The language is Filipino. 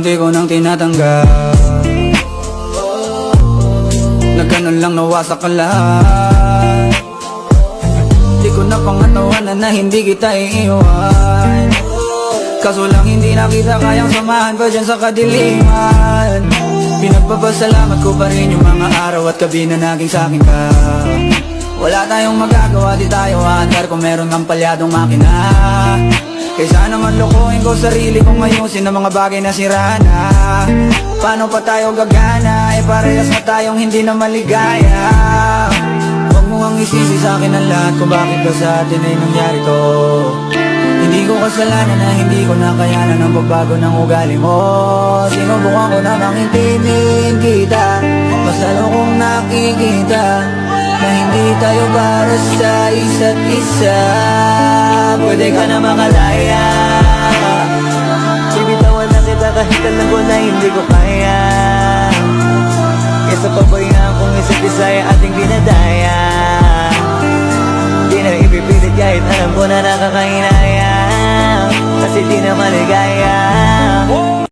unti-unti ko nang tinatanggap, na ganun lang nawasak ka lahat. Di ko na pangatawanan na hindi kita iiwan, kaso lang hindi na kita kayang samahan pa dyan sa kadiliman. Pinagpapasalamat ko pa rin yung mga araw at gabi na naging sa'kin ka. Wala tayong magagawa, di tayo aandar kung meron kang palyadong makina. Kaysa naman lokohin ko sarili kong ayusin ang mga bagay na sira na. Paano pa tayo gagana, parehas na tayong hindi na maligaya. Huwag mo ang isisi sa'kin ang lahat kung bakit ba sa atin ay nangyari to. Hindi ko kasalanan na hindi ko nakayanan ang pagbago ng ugali mo. Sinubukan ko namang intindihin kita, mas lalo kong nakikita na hindi tayo para sa isa't isa. Pwede ka na makalaya, bibitawan na kita kahit alam ko na hindi ko kaya. Kesa pabayaan kung isa't isa ay ating dinadaya. Di na ipipilit kahit alam ko na nakakahinaya, kasi di na maligaya.